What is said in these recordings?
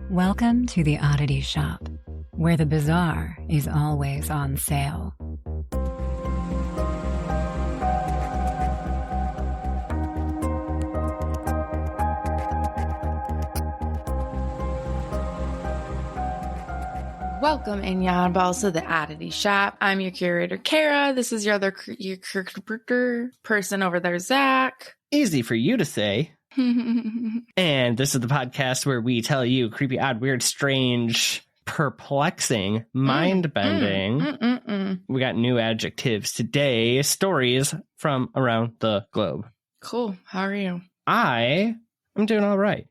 Welcome to the Oddity Shop, where the bizarre is always on sale. Welcome in yon balls to the Oddity Shop. I'm your curator, Kara. This is your other person over there, Zach. Easy for you to say. And this is the podcast where we tell you creepy, odd, weird, strange, perplexing, mind-bending. We got new adjectives today. Stories from around the globe. Cool. How are you? I'm doing all right.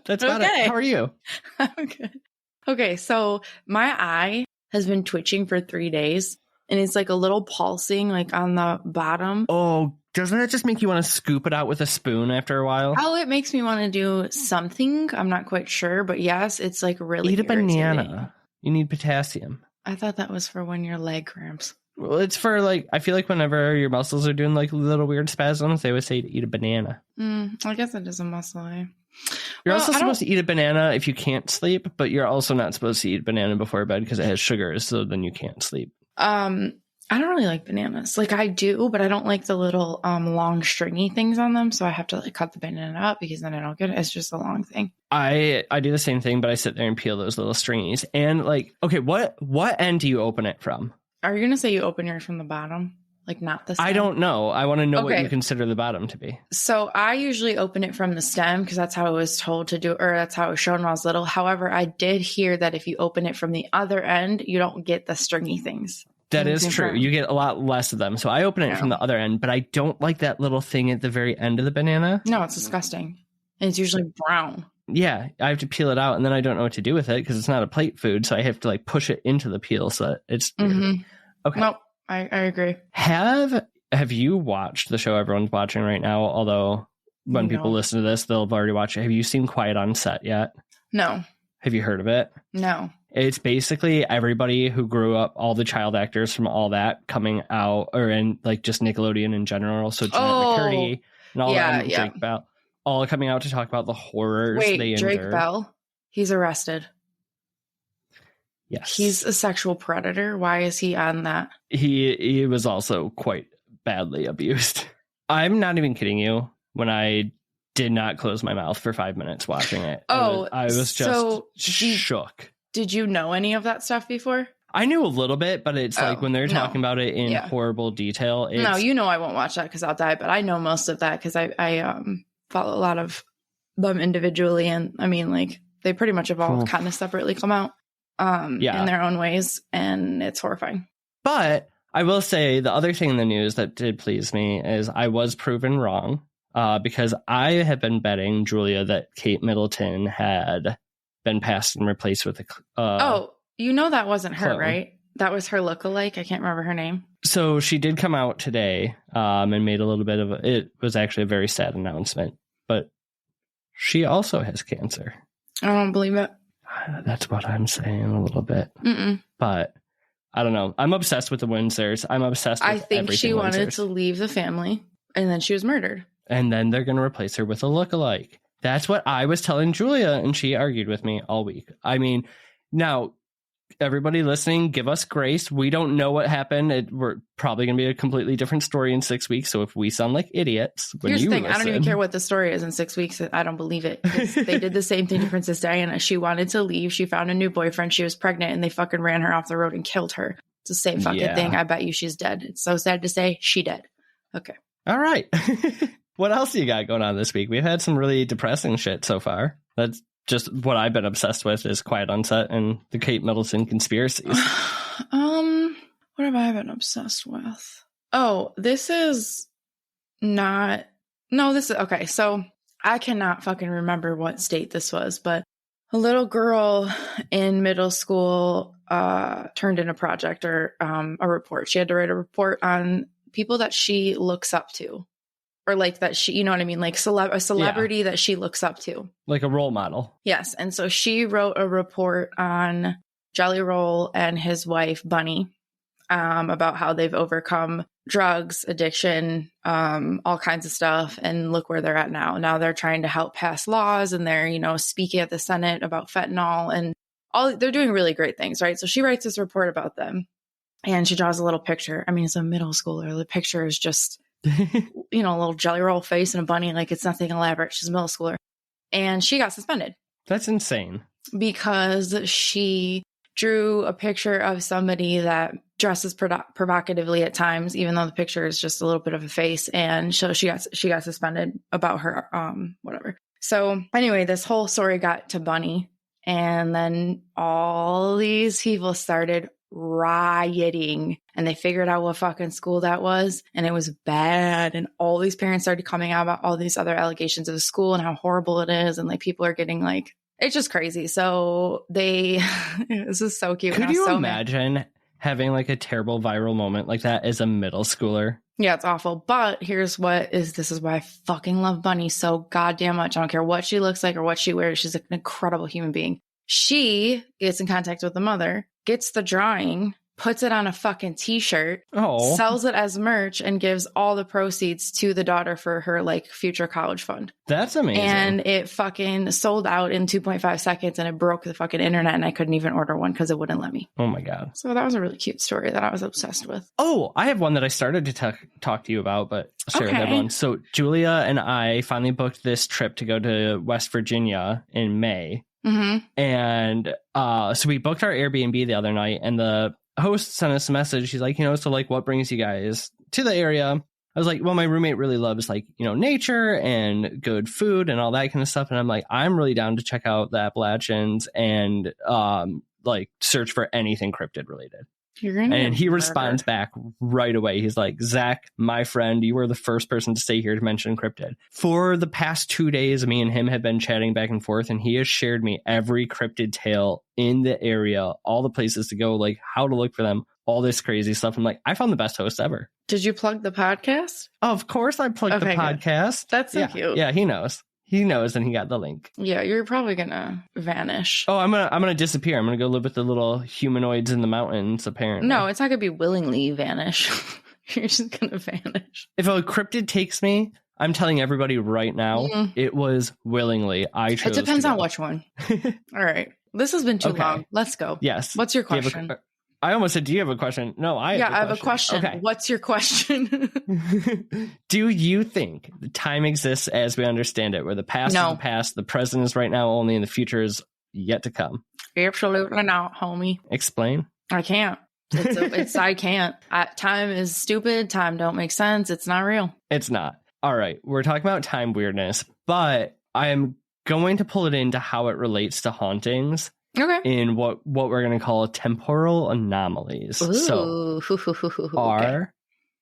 That's about it. How are you? I'm good. Okay, so my eye has been twitching for 3 days, and it's like a little pulsing like on the bottom. Oh, doesn't that just make you want to scoop it out with a spoon after a while? Oh, it makes me want to do something. I'm not quite sure, but yes, it's like really Eat a irritating. banana. You need potassium. I thought that was for when your leg cramps. Well, it's for like, I feel like whenever your muscles are doing like little weird spasms, they always say to eat a banana. I guess it is a muscle, eh? You're also supposed to eat a banana if you can't sleep, but you're also not supposed to eat a banana before bed because it has sugars, so then you can't sleep. I don't really like bananas. Like I do, but I don't like the little long stringy things on them, so I have to like cut the banana up because then I don't get it. It's just a long thing. I do the same thing, but I sit there and peel those little stringies. And like, okay, what end do you open it from? Are you gonna say you open yours from the bottom? Like not the stem? I don't know. I want to know what you consider the bottom to be. So I usually open it from the stem because that's how I was told to do, or that's how it was shown when I was little. However, I did hear that if you open it from the other end, you don't get the stringy things. That is true. You get a lot less of them. So I open it from the other end, but I don't like that little thing at the very end of the banana. No, it's disgusting. And it's usually brown. Yeah, I have to peel it out, and then I don't know what to do with it because it's not a plate food. So I have to like push it into the peel so that it's okay. Nope, I agree. Have you watched the show everyone's watching right now? Although when people listen to this, they'll have already watched it. Have you seen Quiet on Set yet? No. Have you heard of it? No. It's basically everybody who grew up, all the child actors from all that coming out, or in like just Nickelodeon in general. So Jeanette McCurdy and all that, Drake Bell, all coming out to talk about the horrors they endured. Drake Bell? He's arrested. Yes. He's a sexual predator. Why is he on that? He was also quite badly abused. I'm not even kidding you when I did not close my mouth for 5 minutes watching it. I was just shook. Did you know any of that stuff before? I knew a little bit, but it's like when they're talking about it in horrible detail. No, you know I won't watch that because I'll die, but I know most of that because I follow a lot of them individually. And I mean, like, they pretty much have all kind of separately come out in their own ways, and it's horrifying. But I will say the other thing in the news that did please me is I was proven wrong because I have been betting, Julia, that Kate Middleton had been passed and replaced with a you know that wasn't her, clone. Right? That was her lookalike. I can't remember her name. So she did come out today and made a little bit of it was actually a very sad announcement, but she also has cancer. I don't believe it. That's what I'm saying a little bit. But I don't know. I'm obsessed with the Windsors. I'm obsessed with everything. I think she wanted to leave the family and then she was murdered. And then they're going to replace her with a lookalike. That's what I was telling Julia, and she argued with me all week. I mean, now, everybody listening, give us grace. We don't know what happened. We're probably going to be a completely different story in 6 weeks. So if we sound like idiots, here's the thing. I don't even care what the story is in 6 weeks. I don't believe it. They did the same thing to Princess Diana. She wanted to leave. She found a new boyfriend. She was pregnant, and they fucking ran her off the road and killed her. It's the same fucking thing. I bet you she's dead. It's so sad to say. She dead. Okay. All right. What else you got going on this week? We've had some really depressing shit so far. That's just what I've been obsessed with is Quiet on Set and the Kate Middleton conspiracies. What have I been obsessed with? Oh, this is not... No, this is... Okay, so I cannot fucking remember what state this was, but a little girl in middle school turned in a project or a report. She had to write a report on people that she looks up to. Or like that she, you know what I mean? Like a celebrity that she looks up to. Like a role model. Yes. And so she wrote a report on Jelly Roll and his wife, Bunny. about how they've overcome drugs, addiction, all kinds of stuff. And look where they're at now. Now they're trying to help pass laws, and they're, speaking at the Senate about fentanyl, and they're doing really great things, right? So she writes this report about them, and she draws a little picture. I mean, it's a middle schooler. The picture is just, a little jelly roll face and a bunny. Like, it's nothing elaborate. She's a middle schooler. And she got suspended. That's insane. Because she drew a picture of somebody that dresses provocatively at times, even though the picture is just a little bit of a face. And so she got suspended about her, whatever. So anyway, this whole story got to Bunny, and then all these people started rioting, and they figured out what fucking school that was, and it was bad. And all these parents started coming out about all these other allegations of the school and how horrible it is. And like, people are getting like, it's just crazy. So this is so cute. Could you imagine having like a terrible viral moment like that as a middle schooler? Yeah, it's awful. But this is why I fucking love Bunny so goddamn much. I don't care what she looks like or what she wears. She's an incredible human being. She gets in contact with the mother, gets the drawing, puts it on a fucking t-shirt, sells it as merch, and gives all the proceeds to the daughter for her like future college fund. That's amazing. And it fucking sold out in 2.5 seconds, and it broke the fucking internet, and I couldn't even order one because it wouldn't let me. Oh my God. So that was a really cute story that I was obsessed with. Oh, I have one that I started to talk to you about, but I'll share with everyone. So Julia and I finally booked this trip to go to West Virginia in May. Mm-hmm. And so we booked our Airbnb the other night, and the host sent us a message. She's like, so like, what brings you guys to the area? I was like, well, my roommate really loves like, nature and good food and all that kind of stuff. And I'm like, I'm really down to check out the Appalachians and like search for anything cryptid related. And he responds back right away. He's like, Zach, my friend, you were the first person to stay here to mention cryptid. For the past 2 days, me and him have been chatting back and forth, and he has shared me every cryptid tale in the area, all the places to go, like how to look for them, all this crazy stuff. I'm like, I found the best host ever. Did you plug the podcast? Of course I plugged the podcast. Good. That's so cute. Yeah, he knows. He knows, and he got the link. Yeah, you're probably gonna vanish. Oh, I'm gonna disappear. I'm gonna go live with the little humanoids in the mountains, apparently. No, it's not gonna be willingly vanish. You're just gonna vanish. If a cryptid takes me, I'm telling everybody right now, it was willingly. I chose. It depends on which one. All right. This has been too long. Let's go. Yes. What's your question? I almost said, do you have a question? No, I have a question. Okay. What's your question? Do you think time exists as we understand it, where the past is the past, the present is right now only, and the future is yet to come? Absolutely not, homie. Explain. I can't. I can't. Time is stupid. Time don't make sense. It's not real. It's not. All right. We're talking about time weirdness, but I am going to pull it into how it relates to hauntings. Okay. In what we're going to call temporal anomalies. Ooh. So,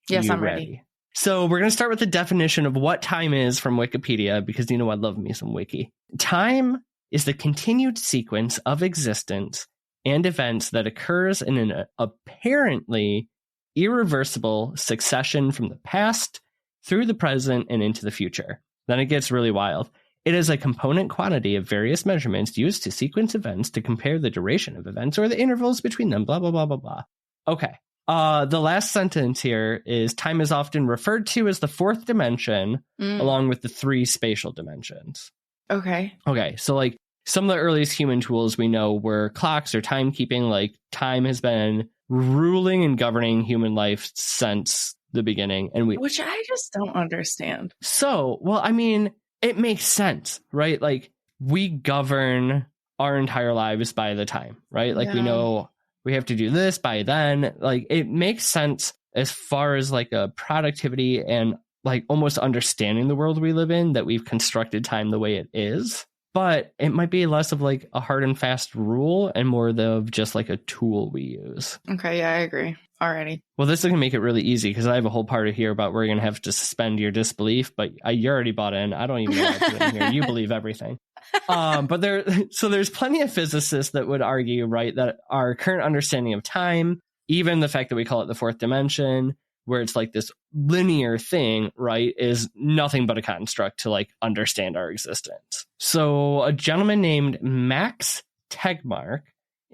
Yes, I'm ready. So we're going to start with the definition of what time is from Wikipedia, because I love me some wiki. Time is the continued sequence of existence and events that occurs in an apparently irreversible succession from the past through the present and into the future. Then it gets really wild. It is a component quantity of various measurements used to sequence events to compare the duration of events or the intervals between them, blah, blah, blah, blah, blah. Okay. The last sentence here is time is often referred to as the fourth dimension, along with the three spatial dimensions. Okay. Okay. So like some of the earliest human tools we know were clocks or timekeeping. Like time has been ruling and governing human life since the beginning. Which I just don't understand. So, well, I mean, it makes sense, right? Like we govern our entire lives by the time, right? Like we know we have to do this by then. Like it makes sense as far as like a productivity and like almost understanding the world we live in, that we've constructed time the way it is. But it might be less of like a hard and fast rule and more of just like a tool we use. Okay, yeah, I agree. Alrighty. Well, this is going to make it really easy because I have a whole part of here about where you're going to have to suspend your disbelief, but you already bought in. I don't even know what to put in here. You believe everything. But there's plenty of physicists that would argue, right, that our current understanding of time, even the fact that we call it the fourth dimension, where it's like this linear thing, right, is nothing but a construct to like understand our existence. So a gentleman named Max Tegmark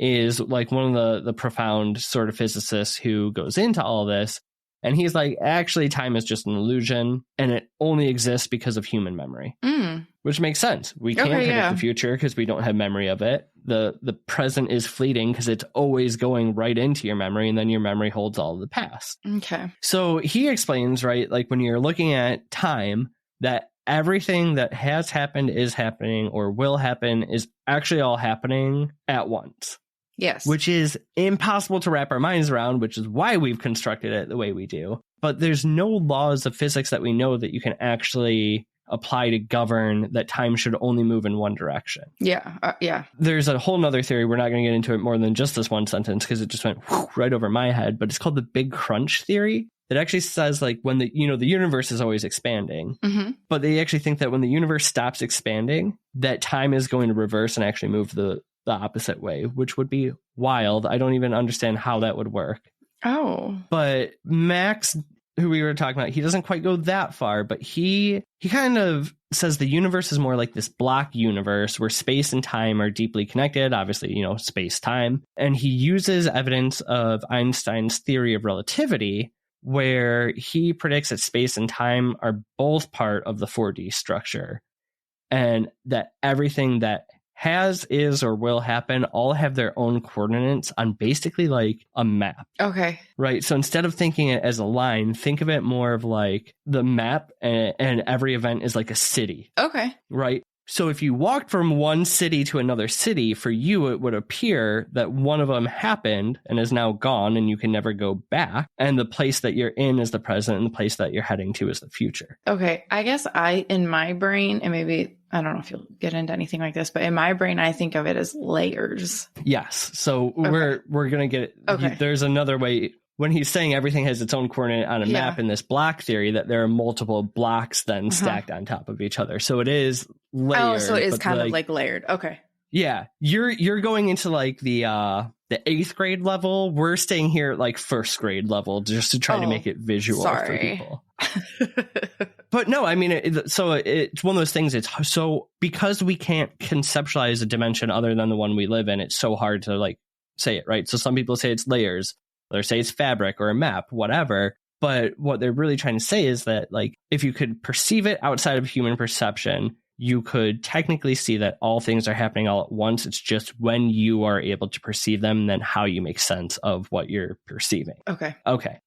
is like one of the profound sort of physicists who goes into all this. And he's like, actually, time is just an illusion and it only exists because of human memory, which makes sense. We can't predict the future because we don't have memory of it. The present is fleeting because it's always going right into your memory, and then your memory holds all of the past. Okay. So he explains, right, like when you're looking at time, that everything that has happened, is happening, or will happen is actually all happening at once. Yes. Which is impossible to wrap our minds around, which is why we've constructed it the way we do. But there's no laws of physics that we know that you can actually apply to govern that time should only move in one direction. Yeah. Yeah. There's a whole nother theory. We're not going to get into it more than just this one sentence because it just went right over my head. But it's called the Big Crunch theory. That actually says like when the universe is always expanding, but they actually think that when the universe stops expanding, that time is going to reverse and actually move the opposite way, which would be wild. I don't even understand how that would work. Oh. But Max, who we were talking about, he doesn't quite go that far, but he kind of says the universe is more like this block universe where space and time are deeply connected, obviously, space-time. And he uses evidence of Einstein's theory of relativity, where he predicts that space and time are both part of the 4D structure, and that everything that has, is, or will happen all have their own coordinates on basically like a map. Okay. Right. So instead of thinking it as a line, think of it more of like the map, and every event is like a city. Okay. Right. So if you walked from one city to another city, for you, it would appear that one of them happened and is now gone and you can never go back. And the place that you're in is the present, and the place that you're heading to is the future. Okay. I guess in my brain, and maybe, I don't know if you'll get into anything like this, but in my brain, I think of it as layers. Yes. So we're going to get it. Okay. There's another way. When he's saying everything has its own coordinate on a map in this block theory, that there are multiple blocks then stacked on top of each other. So it is layered. Oh, so it is kind of like layered. Okay. Yeah. You're going into like the 8th grade level. We're staying here at like 1st grade level just to try to make it visual for people. But no, I mean, it's one of those things. It's so, because we can't conceptualize a dimension other than the one we live in, it's so hard to like say it, right? So some people say it's layers. Others say it's fabric or a map, whatever. But what they're really trying to say is that, like, if you could perceive it outside of human perception, you could technically see that all things are happening all at once. It's just when you are able to perceive them, then how you make sense of what you're perceiving. Okay.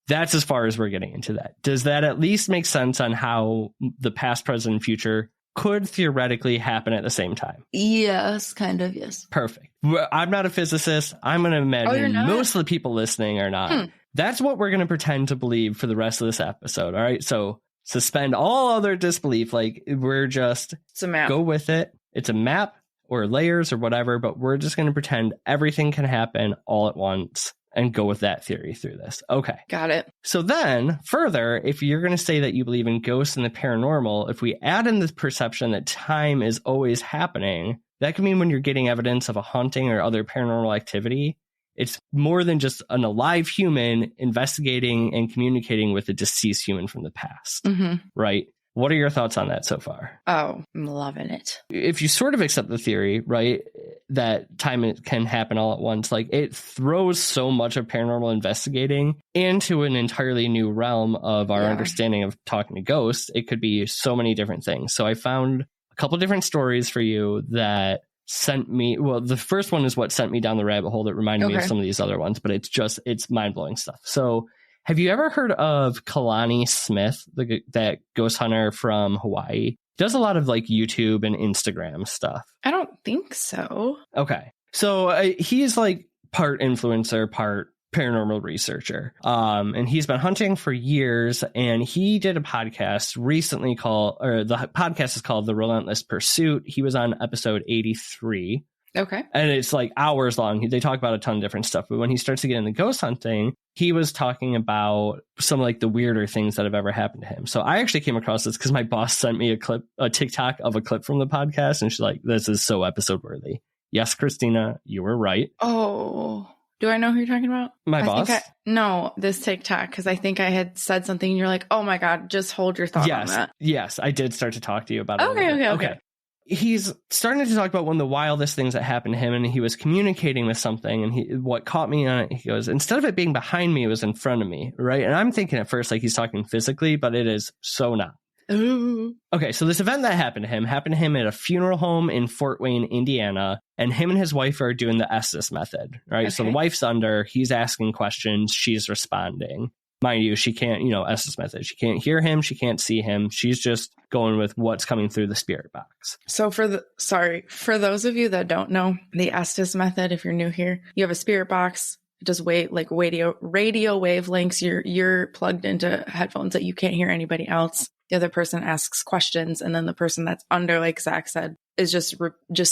That's as far as we're getting into that. Does that at least make sense on how the past, present, and future could theoretically happen at the same time? Yes, kind of, yes. Perfect. I'm not a physicist. I'm going to imagine most of the people listening are not. That's what we're going to pretend to believe for the rest of this episode. All right. So suspend all other disbelief. Like, we're just it's a map. Go with it. It's a map or layers or whatever, but we're just going to pretend everything can happen all at once and go with that theory through this. Okay. Got it. So then further, if you're going to say that you believe in ghosts and the paranormal, if we add in the perception that time is always happening, that can mean when you're getting evidence of a haunting or other paranormal activity, it's more than just an alive human investigating and communicating with a deceased human from the past, right? What are your thoughts on that so far? Oh, I'm loving it. If you sort of accept the theory, right, that time can happen all at once, like, it throws so much of paranormal investigating into an entirely new realm of our understanding of talking to ghosts. It could be so many different things. So I found a couple different stories for you that sent me, well, the first one is what sent me down the rabbit hole that reminded me of some of these other ones, but it's mind-blowing stuff. So have you ever heard of Kalani Smith, that ghost hunter from Hawaii? He does a lot of like YouTube and Instagram stuff. I don't think so. Okay. So he's like part influencer, part paranormal researcher. And he's been hunting for years, and he did a podcast recently the podcast is called The Relentless Pursuit. He was on episode 83. Okay. And it's like hours long. They talk about a ton of different stuff. But when he starts to get into ghost hunting, he was talking about some like the weirder things that have ever happened to him. So I actually came across this because my boss sent me a TikTok of a clip from the podcast. And she's like, this is so episode worthy. Yes, Christina, you were right. Oh, do I know who you're talking about? My boss? No, this TikTok, because I think I had said something and you're like, oh my God, just hold your thought on that. Yes, I did start to talk to you about it. Okay. he's starting to talk about one of the wildest things that happened to him, and he was communicating with something, and what caught me on it, he goes, instead of it being behind me, it was in front of me, right? And I'm thinking at first like he's talking physically, but it is so not. Ooh. Okay, so this event that happened to him at a funeral home in Fort Wayne, Indiana, and him and his wife are doing the Estes method, right? Okay. So the wife's under, he's asking questions, she's responding. Mind you, she can't, Estes method. She can't hear him. She can't see him. She's just going with what's coming through the spirit box. So for those of you that don't know the Estes method, if you're new here, you have a spirit box. It does radio wavelengths. You're plugged into headphones that you can't hear anybody else. The other person asks questions, and then the person that's under, like Zach said, is just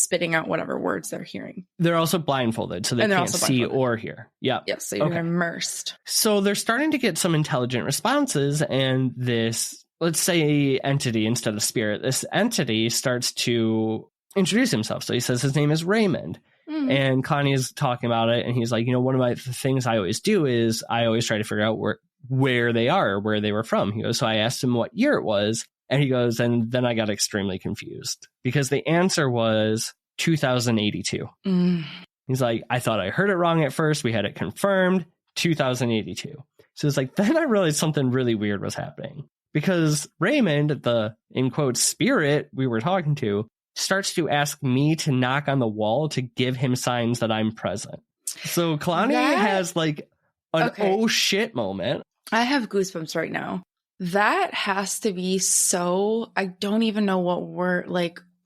spitting out whatever words they're hearing. They're also blindfolded, so they can't see or hear. Yeah. Yes, so you're immersed. So they're starting to get some intelligent responses, and this, let's say, entity instead of spirit, this entity starts to introduce himself. So he says his name is Raymond. Mm-hmm. And Kalani is talking about it, and he's like, one of the things I always do is I always try to figure out where they are, where they were from. He goes, so I asked him what year it was. And he goes, and then I got extremely confused because the answer was 2082. Mm. He's like, I thought I heard it wrong at first. We had it confirmed, 2082. So it's like, then I realized something really weird was happening because Raymond, the, in quotes, spirit we were talking to, starts to ask me to knock on the wall to give him signs that I'm present. So Kalani has like an oh shit moment. I have goosebumps right now. That has to be so, I don't even know what word,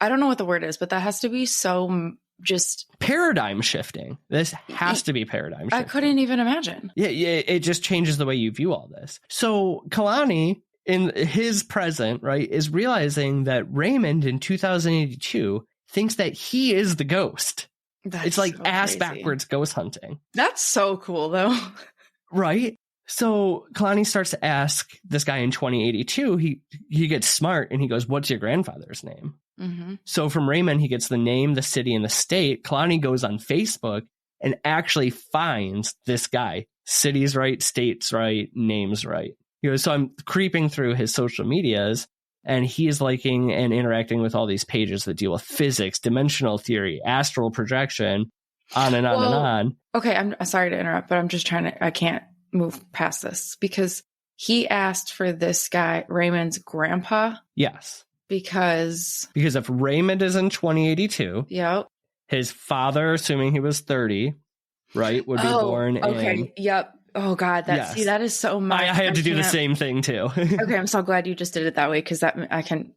I don't know what the word is, but that has to be so just paradigm shifting. This has to be paradigm shifting. I couldn't even imagine. Yeah, it just changes the way you view all this. So Kalani, in his present, right, is realizing that Raymond in 2082 thinks that he is the ghost. It's like so ass crazy. Backwards ghost hunting. That's so cool, though. Right? So Kalani starts to ask this guy in 2082, he gets smart and he goes, what's your grandfather's name? Mm-hmm. So from Raymond, he gets the name, the city, and the state. Kalani goes on Facebook and actually finds this guy. City's right, state's right, name's right. He goes, so I'm creeping through his social medias and he's liking and interacting with all these pages that deal with physics, dimensional theory, astral projection, on and on and on. Okay, I'm sorry to interrupt, but I'm just I can't move past this because he asked for this guy Raymond's grandpa. Yes, because if Raymond is in 2082, yep, his father, assuming he was 30, right, would be born in. Yep. Oh God, that is so much. I had to do the same thing too. Okay, I'm so glad you just did it that way because I can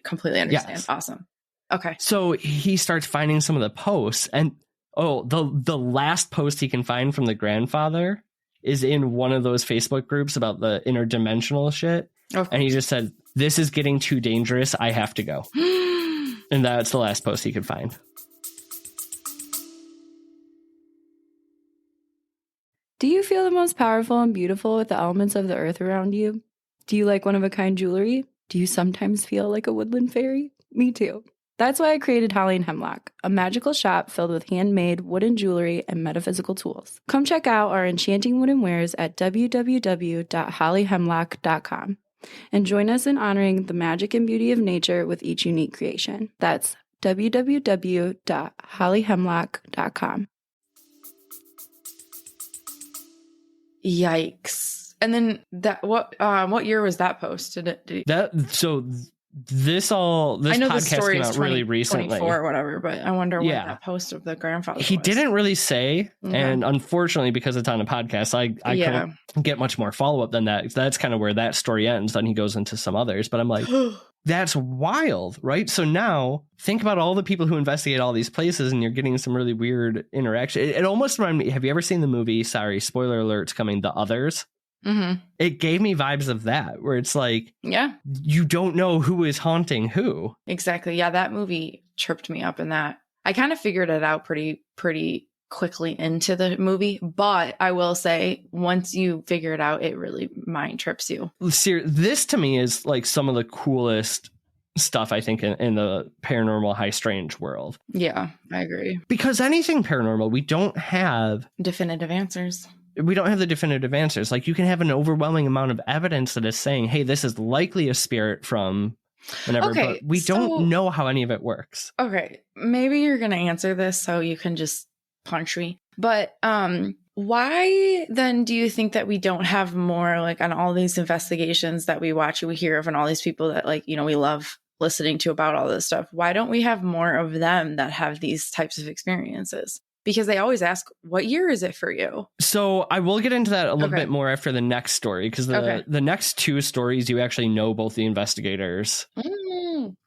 completely understand. Yes. Awesome. Okay, so he starts finding some of the posts, and the last post he can find from the grandfather is in one of those Facebook groups about the interdimensional shit. Okay. And he just said, this is getting too dangerous. I have to go. And that's the last post he could find. Do you feel the most powerful and beautiful with the elements of the earth around you? Do you like one-of-a-kind jewelry? Do you sometimes feel like a woodland fairy? Me too. That's why I created Holly and Hemlock, a magical shop filled with handmade wooden jewelry and metaphysical tools. Come check out our enchanting wooden wares at www.hollyhemlock.com and join us in honoring the magic and beauty of nature with each unique creation. That's www.hollyhemlock.com. Yikes. And then what year was that posted? This podcast came out really recently, 24 or whatever, but I wonder when that post of the grandfather he didn't really say, and unfortunately because it's on a podcast, I couldn't get much more follow-up than that. That's kind of where that story ends. Then he goes into some others, but I'm like, that's wild, right? So now think about all the people who investigate all these places and you're getting some really weird interaction. It almost reminded me, have you ever seen the movie, sorry, spoiler alert's coming, The Others? Mm-hmm. It gave me vibes of that, where it's like, you don't know who is haunting who. Exactly. Yeah, that movie tripped me up in that. I kind of figured it out pretty quickly into the movie, but I will say, once you figure it out, it really mind trips you. This to me is like some of the coolest stuff I think in the paranormal high strange world. Yeah, I agree. Because anything paranormal, we don't have definitive answers. We don't have the definitive answers. Like you can have an overwhelming amount of evidence that is saying, hey, this is likely a spirit from whenever, Okay, but we don't know how any of it works. Okay, maybe you're going to answer this so you can just punch me. But why then do you think that we don't have more, like, on all these investigations that we watch and we hear of, and all these people that, like, you know, we love listening to about all this stuff? Why don't we have more of them that have these types of experiences? Because they always ask, what year is it for you? So I will get into that a little bit more after the next story, because the next two stories, you actually know both the investigators.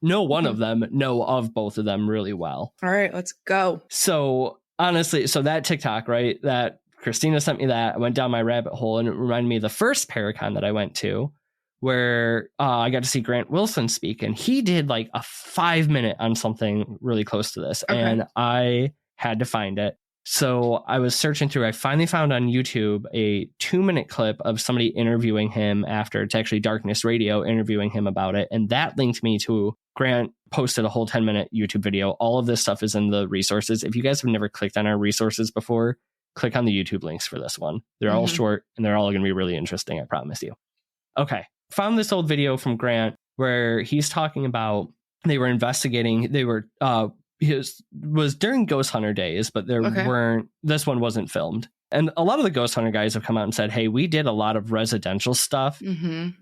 Know one of them, know of both of them really well. All right, let's go. So honestly, so that TikTok, right, that Christina sent me, that I went down my rabbit hole, and it reminded me of the first Paracon that I went to, where I got to see Grant Wilson speak, and he did like a 5-minute on something really close to this. And I had to find it. So I was searching through. I finally found on YouTube a 2-minute clip of somebody interviewing him after. It's actually Darkness Radio interviewing him about it. And that linked me to Grant posted a whole 10-minute YouTube video. All of this stuff is in the resources. If you guys have never clicked on our resources before, click on the YouTube links for this one. They're all short and they're all going to be really interesting. I promise you. Okay. Found this old video from Grant where he's talking about they were investigating. They were, was during Ghost Hunter days, but there weren't, this one wasn't filmed. And a lot of the Ghost Hunter guys have come out and said, hey, we did a lot of residential stuff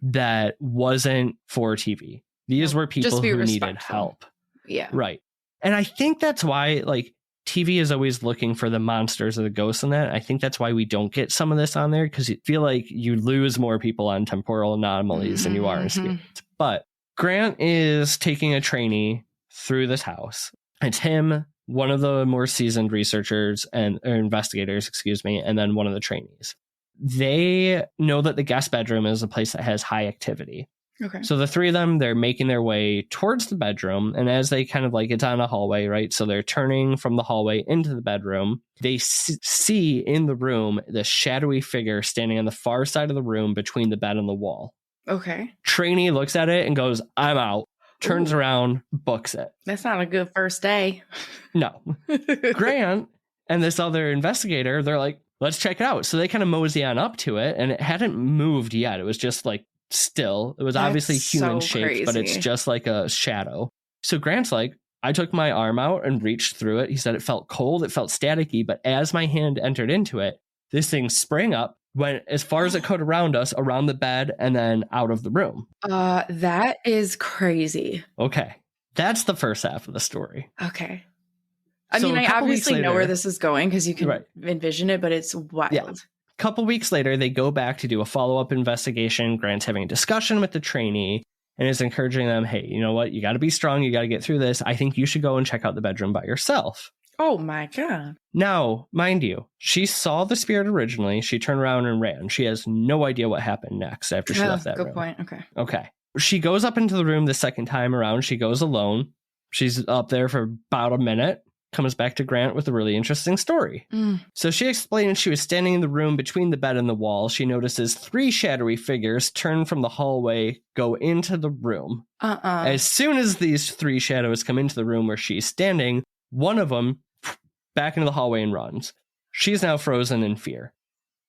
that wasn't for TV. These were people who needed help. Yeah. Right. And I think that's why, like, TV is always looking for the monsters or the ghosts in that. I think that's why we don't get some of this on there, because you feel like you lose more people on Temporal Anomalies than you are in spirits. But Grant is taking a trainee through this house. It's him, one of the more seasoned researchers or investigators, and then one of the trainees. They know that the guest bedroom is a place that has high activity. Okay. So the three of them, they're making their way towards the bedroom. And as they kind of like, it's on a hallway, right? So they're turning from the hallway into the bedroom. They see in the room the shadowy figure standing on the far side of the room between the bed and the wall. Okay. Trainee looks at it and goes, I'm out. Turns around, books it. That's not a good first day. No. Grant and this other investigator, they're like, let's check it out. So they kind of mosey on up to it, and it hadn't moved yet. It was just like still. It was obviously human shaped, but it's just like a shadow. So Grant's like, I took my arm out and reached through it. He said it felt cold, it felt staticky, but as my hand entered into it, this thing sprang up, went as far as it could around us, around the bed, and then out of the room. That is crazy. Okay. That's the first half of the story. Okay. I mean, I obviously know where this is going because you can envision it, but it's wild. Yeah. A couple weeks later, they go back to do a follow-up investigation. Grant's having a discussion with the trainee and is encouraging them, hey, you know what? You got to be strong. You got to get through this. I think you should go and check out the bedroom by yourself. Oh my God. Now, mind you, she saw the spirit originally. She turned around and ran. She has no idea what happened next after she left that room. Good point. Okay. Okay. She goes up into the room the second time around. She goes alone. She's up there for about a minute. Comes back to Grant with a really interesting story. So she explained she was standing in the room between the bed and the wall. She notices 3 shadowy figures turn from the hallway, go into the room. As soon as these 3 shadows come into the room where she's standing, one of them back into the hallway and runs. She's now frozen in fear.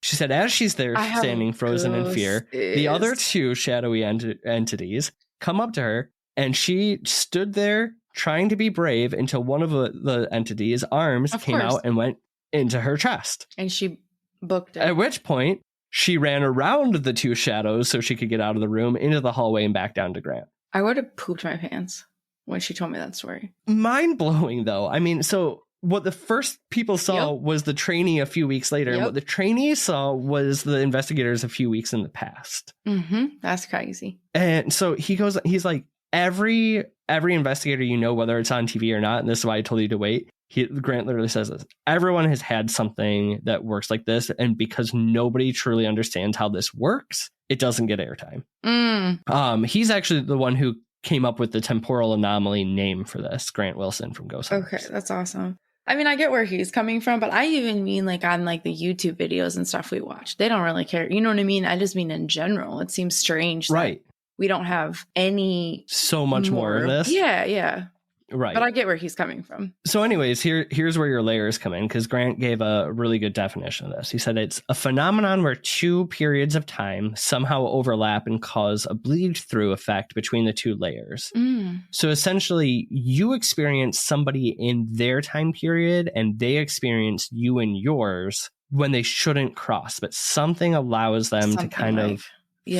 She said as she's there standing frozen in fear, the other 2 shadowy entities come up to her, and she stood there trying to be brave until one of the entities' arms came out and went into her chest. And she booked it. At which point, she ran around the 2 shadows so she could get out of the room, into the hallway, and back down to Grant. I would have pooped my pants when she told me that story. Mind-blowing, though. I mean, so what the first people saw was the trainee a few weeks later. And what the trainee saw was the investigators a few weeks in the past. That's crazy. And so he's like, every investigator, you know, whether it's on TV or not, and this is why I told you to wait. Grant literally says this. Everyone has had something that works like this, and because nobody truly understands how this works, it doesn't get airtime. He's actually the one who came up with the temporal anomaly name for this, Grant Wilson from Ghost Hunters. Okay, that's awesome. I mean, I get where he's coming from, but I even mean like on like the YouTube videos and stuff we watch. They don't really care. You know what I mean? I just mean in general. It seems strange. Right. We don't have any so much more of this. Yeah. Right. But I get where he's coming from. So anyways, here's where your layers come in, because Grant gave a really good definition of this. He said it's a phenomenon where two periods of time somehow overlap and cause a bleed-through effect between the two layers. So essentially, you experience somebody in their time period and they experience you in yours when they shouldn't cross, but something allows them to kind of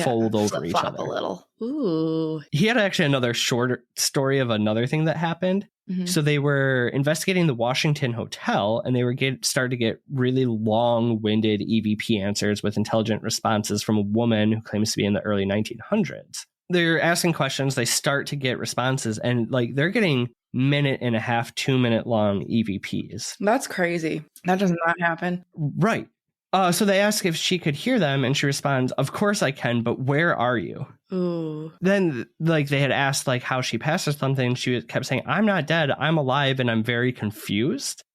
fold over each other a little. Ooh. He had actually another short story of another thing that happened. So they were investigating the Washington Hotel, and they were started to get really long-winded EVP answers with intelligent responses from a woman who claims to be in the early 1900s. They're asking questions. They start to get responses, and like they're getting 1.5-minute, 2-minute long EVPs. That's crazy. That does not happen. Right. So they ask if she could hear them, and she responds, "Of course I can, but where are you?" Ooh. Then, like, they had asked, like, how she passed or something, and she kept saying, "I'm not dead, I'm alive, and I'm very confused."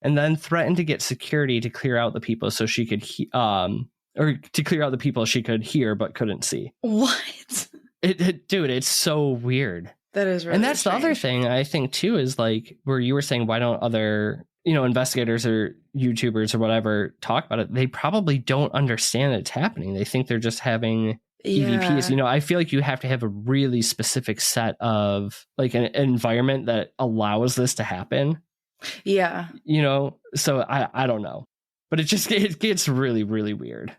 And then threatened to get security to clear out the people so she could, or to clear out the people she could hear but couldn't see. What? Dude, it's so weird. That is really And that's strange. the other thing, I think, too, is, like, where you were saying, why don't other... investigators or YouTubers or whatever talk about it, they probably don't understand it's happening. They think they're just having EVPs. I feel like you have to have a really specific set of like an environment that allows this to happen. Yeah. So I don't know. But it gets really, really weird.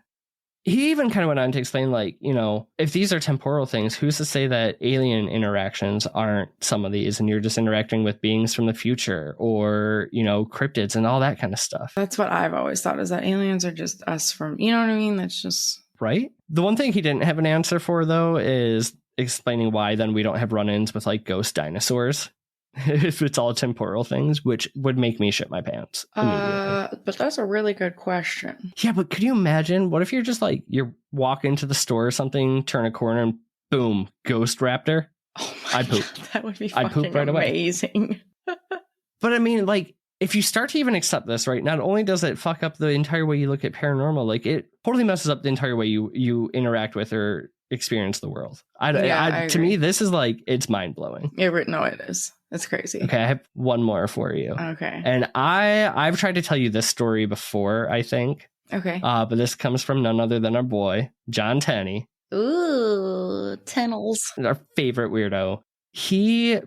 He even kind of went on to explain, like, if these are temporal things, who's to say that alien interactions aren't some of these and you're just interacting with beings from the future or, cryptids and all that kind of stuff. That's what I've always thought, is that aliens are just us from, you know what I mean? That's just... Right? The one thing he didn't have an answer for, though, is explaining why then we don't have run-ins with, like, ghost dinosaurs. If it's all temporal things, which would make me shit my pants immediately. But that's a really good question. Yeah, but could you imagine? What if you're just like, you're walking to the store or something, turn a corner, and boom, ghost raptor? Oh my I'd poop. God, that would be I'd poop fucking right away. amazing. But I mean, like, if you start to even accept this, right, not only does it fuck up the entire way you look at paranormal, like, it totally messes up the entire way you interact with or experience the world. I to me, this is like, it's mind-blowing. No, it is. It's crazy. Okay, I have one more for you. Okay. And I've tried to tell you this story before, I think. Okay. But this comes from none other than our boy, John Tenney. Ooh, Tennels. Our favorite weirdo.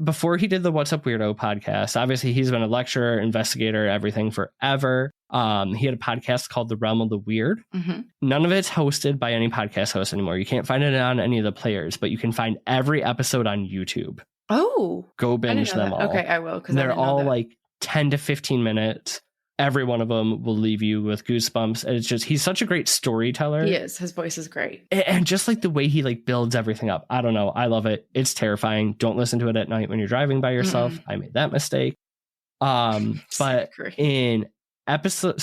Before he did the What's Up Weirdo podcast, obviously he's been a lecturer, investigator, everything forever. He had a podcast called The Realm of the Weird. Mm-hmm. None of it's hosted by any podcast host anymore. You can't find it on any of the players, but you can find every episode on YouTube. Oh. Go binge them all. Okay, I will. They're all like 10 to 15 minutes. Every one of them will leave you with goosebumps. And it's just, he's such a great storyteller. He is. His voice is great. And just like the way he like builds everything up. I don't know. I love it. It's terrifying. Don't listen to it at night when you're driving by yourself. Mm-mm. I made that mistake. But in episode,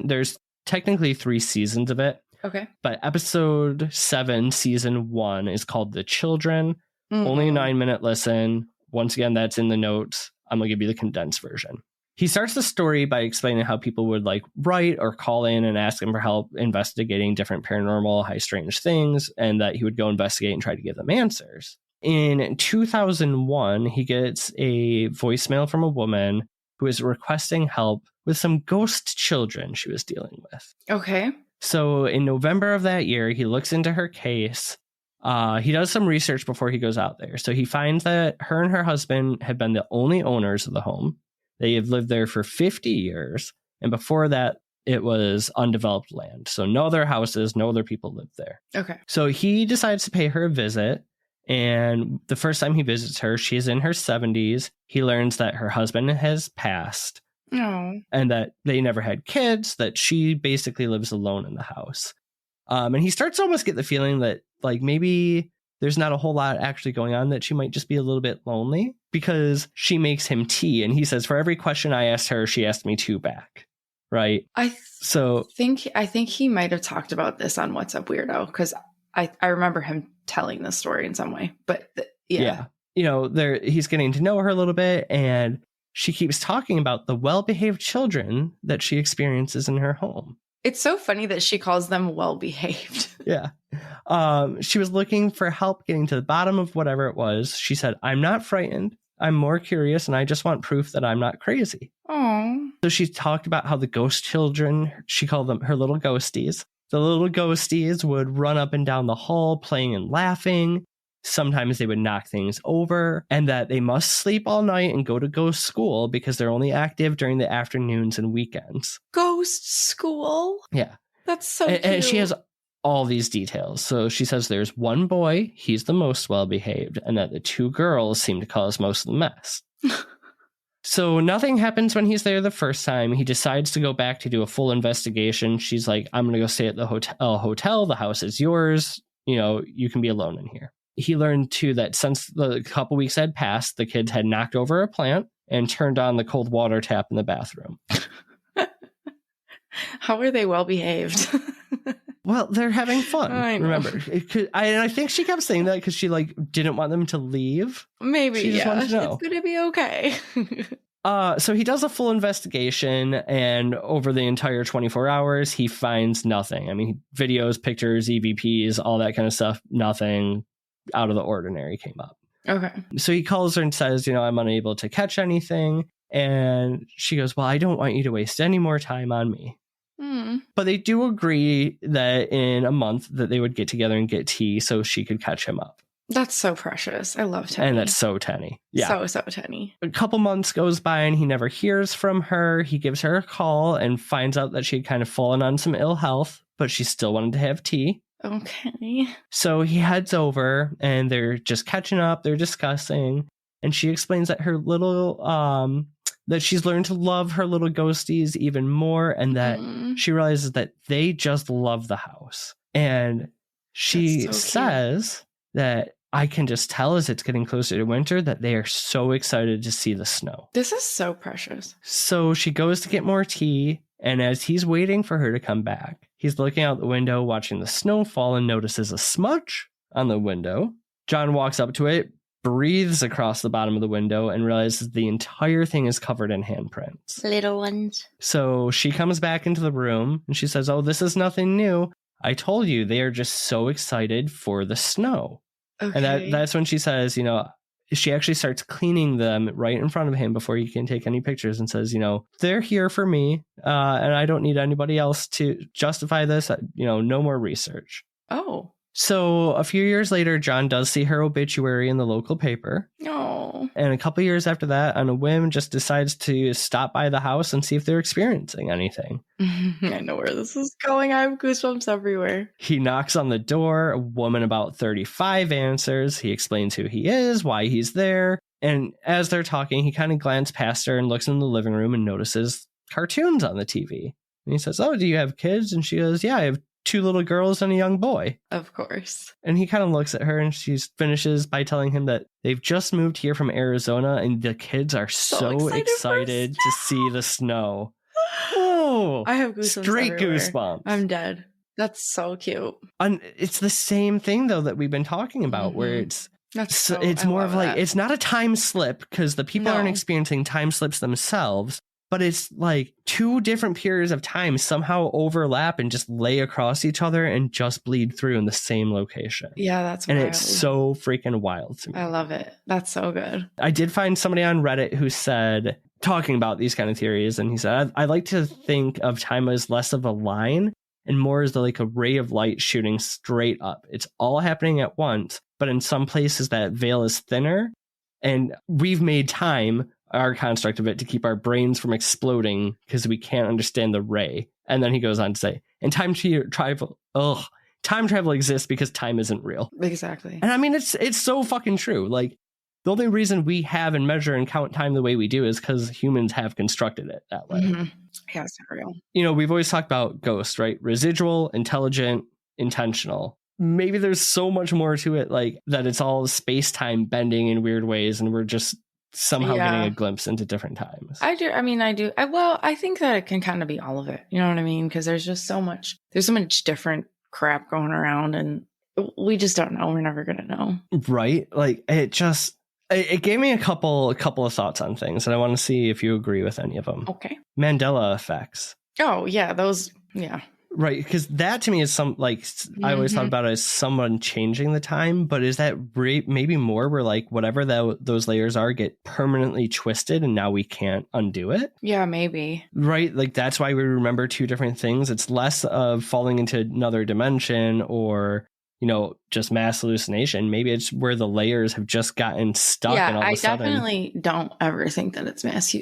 there's technically 3 seasons of it. Okay. But episode 7, season 1 is called The Children. Mm-hmm. Only a 9-minute listen. Once again, that's in the notes. I'm going to give you the condensed version. He starts the story by explaining how people would like write or call in and ask him for help investigating different paranormal, high strange things, and that he would go investigate and try to give them answers. In 2001, he gets a voicemail from a woman who is requesting help with some ghost children she was dealing with. Okay. So in November of that year, he looks into her case. He does some research before he goes out there. So he finds that her and her husband have been the only owners of the home. They have lived there for 50 years. And before that, it was undeveloped land. So no other houses, no other people lived there. Okay. So he decides to pay her a visit. And the first time he visits her, she's in her 70s. He learns that her husband has passed. Oh. And that they never had kids, that she basically lives alone in the house. And he starts to almost get the feeling that like maybe there's not a whole lot actually going on, that she might just be a little bit lonely because she makes him tea. And he says, for every question I asked her, she asked me 2 back. Right. I think he might have talked about this on What's Up Weirdo, because I remember him telling this story in some way. But yeah. He's getting to know her a little bit, and she keeps talking about the well-behaved children that she experiences in her home. It's so funny that she calls them well-behaved. Yeah. She was looking for help getting to the bottom of whatever it was. She said, I'm not frightened. I'm more curious and I just want proof that I'm not crazy. Oh. So she talked about how the ghost children, she called them her little ghosties. The little ghosties would run up and down the hall playing and laughing. Sometimes they would knock things over, and that they must sleep all night and go to ghost school because they're only active during the afternoons and weekends. Ghost school? Yeah. That's so cute. And she has all these details. So she says there's one boy, he's the most well-behaved, and that the two girls seem to cause most of the mess. So nothing happens when he's there the first time. He decides to go back to do a full investigation. She's like, I'm going to go stay at the hotel. The house is yours. You know, you can be alone in here. He learned, too, that since the couple weeks had passed, the kids had knocked over a plant and turned on the cold water tap in the bathroom. How are they well behaved? Well, they're having fun. I know. Remember, I think she kept saying that because she didn't want them to leave. Maybe, she just wanted to know. It's going to be okay. So he does a full investigation, and over the entire 24 hours, he finds nothing. I mean, videos, pictures, EVPs, all that kind of stuff. Nothing out of the ordinary came up. Okay. So he calls her and says, I'm unable to catch anything. And she goes, well, I don't want you to waste any more time on me. But they do agree that in a month that they would get together and get tea so she could catch him up. That's so precious. I love Tenney. And that's so Tenney. Yeah. So Tenney. A couple months goes by and he never hears from her. He gives her a call and finds out that she had kind of fallen on some ill health, but she still wanted to have tea. Okay. So he heads over and they're just catching up. They're discussing. And she explains that her little, that she's learned to love her little ghosties even more, and that she realizes that they just love the house. And she says that I can just tell as it's getting closer to winter that they are so excited to see the snow. This is so precious. So she goes to get more tea, and as he's waiting for her to come back, he's looking out the window watching the snow fall and notices a smudge on the window. John walks up to it, breathes across the bottom of the window, and realizes the entire thing is covered in handprints. Little ones. So she comes back into the room and she says, oh, this is nothing new. I told you, they are just so excited for the snow. Okay. And that's when she says, she actually starts cleaning them right in front of him before he can take any pictures, and says, they're here for me, and I don't need anybody else to justify this. No more research. Oh. So a few years later, John does see her obituary in the local paper. Oh. And a couple years after that, on a whim, just decides to stop by the house and see if they're experiencing anything. I know where this is going. I have goosebumps everywhere. He knocks on the door. A woman about 35 answers. He explains who he is, why he's there. And as they're talking, he kind of glances past her and looks in the living room and notices cartoons on the TV. And he says, oh, do you have kids? And she goes, yeah, I have 2 little girls and a young boy. Of course. And he kind of looks at her and she finishes by telling him that they've just moved here from Arizona and the kids are so excited to see the snow. Oh, I have goosebumps straight everywhere. goosebumps. I'm dead. That's so cute. And it's the same thing, though, that we've been talking about, where it's more of like, it's not a time slip because the people aren't experiencing time slips themselves. But it's like 2 different periods of time somehow overlap and just lay across each other and just bleed through in the same location. Yeah, that's wild. wild. It's so freaking wild to me. I love it. That's so good. I did find somebody on Reddit who said, talking about these kind of theories, and he said, I like to think of time as less of a line and more as like a ray of light shooting straight up. It's all happening at once, but in some places that veil is thinner, and we've made time our construct of it to keep our brains from exploding because we can't understand the ray. And then he goes on to say, and time travel exists because time isn't real. Exactly. And I mean, it's so fucking true. Like, the only reason we have and measure and count time the way we do is because humans have constructed it that way. Mm-hmm. Yeah, it's not real. We've always talked about ghosts, right? Residual, intelligent, intentional. Maybe there's so much more to it, like that it's all space-time bending in weird ways, and we're just somehow getting a glimpse into different times. I do. I think that it can kind of be all of it. You know what I mean? Because there's so much different crap going around, and we just don't know. We're never going to know. Right. Like, it gave me a couple of thoughts on things, and I want to see if you agree with any of them. Okay. Mandela effects. Oh, yeah. Those. Yeah. Right, because that to me is some like I always thought about it as someone changing the time, but is that maybe more where like whatever those layers are get permanently twisted and now we can't undo it? Yeah, maybe. Right, like that's why we remember two different things. It's less of falling into another dimension or, you know, just mass hallucination. Maybe it's where the layers have just gotten stuck. Yeah, and all of I a sudden, definitely don't ever think that it's mass.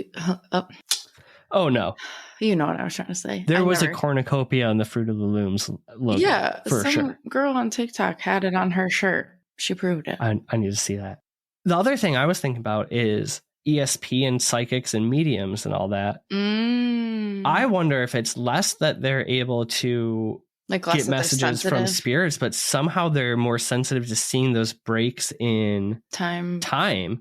Oh no. You know what I was trying to say. There was a cornucopia on the Fruit of the Looms logo. Yeah, for sure. Girl on TikTok had it on her shirt. She proved it. I need to see that. The other thing I was thinking about is ESP and psychics and mediums and all that. I wonder if it's less that they're able to like get messages from spirits, but somehow they're more sensitive to seeing those breaks in time.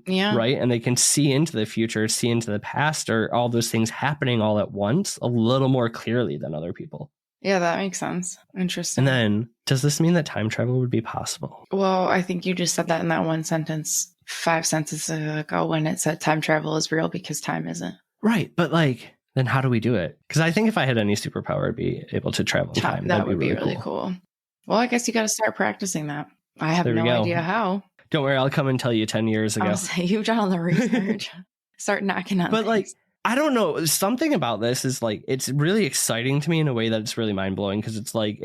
Yeah. Right. And they can see into the future, see into the past, or all those things happening all at once a little more clearly than other people. Yeah, that makes sense. Interesting. And then does this mean that time travel would be possible? Well, I think you just said that in that one sentence 5 sentences ago when it said time travel is real because time isn't. Right. But like, then how do we do it? Because I think if I had any superpower, I'd be able to travel in time. That would be really cool. Well, I guess you got to start practicing that. I have no idea how. Don't worry, I'll come and tell you 10 years ago. I'll say you've done all the research. Start knocking on But things. like, I don't know. Something about this is like, it's really exciting to me in a way that it's really mind blowing because it's like,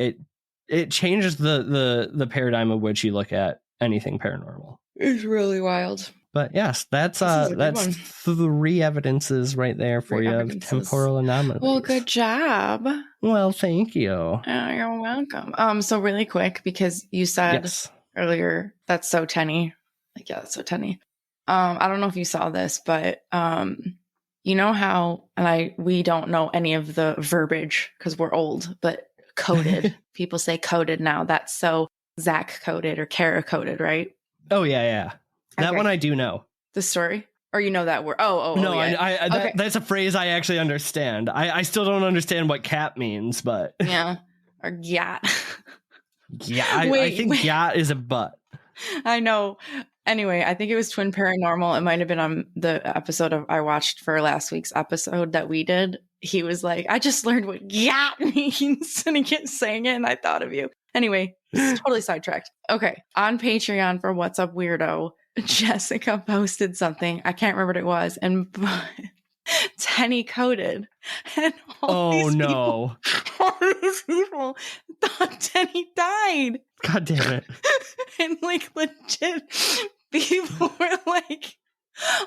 it changes the paradigm of which you look at anything paranormal. It's really wild. But yes, that's 3 evidences right there for you of temporal anomalies. Well, good job. Well, thank you. Oh, you're welcome. So really quick, because you said earlier, that's so Tenney. Like, yeah, that's so Tenney. I don't know if you saw this, but you know how, and we don't know any of the verbiage because we're old, but coded. People say coded now. That's so Zach coded or Kara coded, right? Oh, yeah. That one I do know. The story? Or you know that word? No, yeah. That's a phrase I actually understand. I still don't understand what cat means, but... Yeah. Or gat. Yeah, I think gat is a butt. I know. Anyway, I think it was Twin Paranormal. It might have been on the episode I watched for last week's episode that we did. He was like, I just learned what gat means. And he kept saying it and I thought of you. Anyway, totally sidetracked. Okay. On Patreon for What's Up Weirdo, Jessica posted something. I can't remember what it was. And Tenney coded. And all these people thought Tenney died. God damn it. And like legit people were like,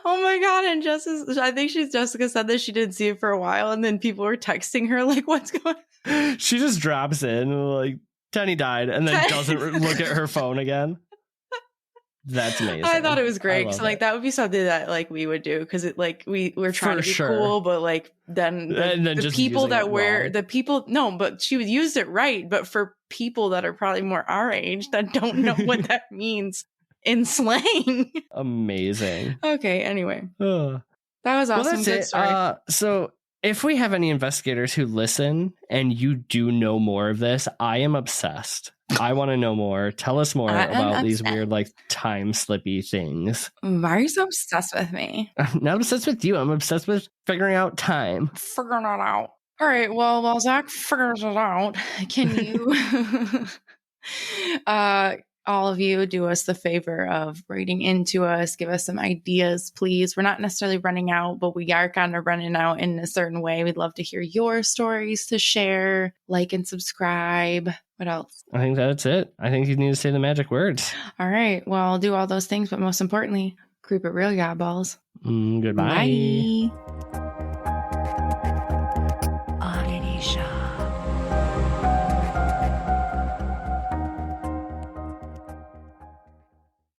oh my God. And I think Jessica said that she didn't see it for a while. And then people were texting her like, what's going on? She just drops in like, Tenney died, and then doesn't look at her phone again. That's amazing. I thought it was great. So like that would be something that like we would do because it like we're trying to be cool, but like then the people that but she would use it right. But for people that are probably more our age that don't know what that means in slang. Amazing. Okay. Anyway, that was awesome. Well, that's it. So. If we have any investigators who listen and you do know more of this, I am obsessed. I want to know more. Tell us more about these weird, like, time slippy things. Why are you so obsessed with me? I'm not obsessed with you. I'm obsessed with figuring out time. Figuring it out. All right. Well, while Zach figures it out, can you, all of you, do us the favor of writing into us, give us some ideas, please. We're not necessarily running out, but we are kind of running out in a certain way. We'd love to hear your stories to share, like and subscribe. What else? I think that's it. I think you need to say the magic words. All right. Well, I'll do all those things, but most importantly, creep it real, y'all balls. Goodbye. Bye.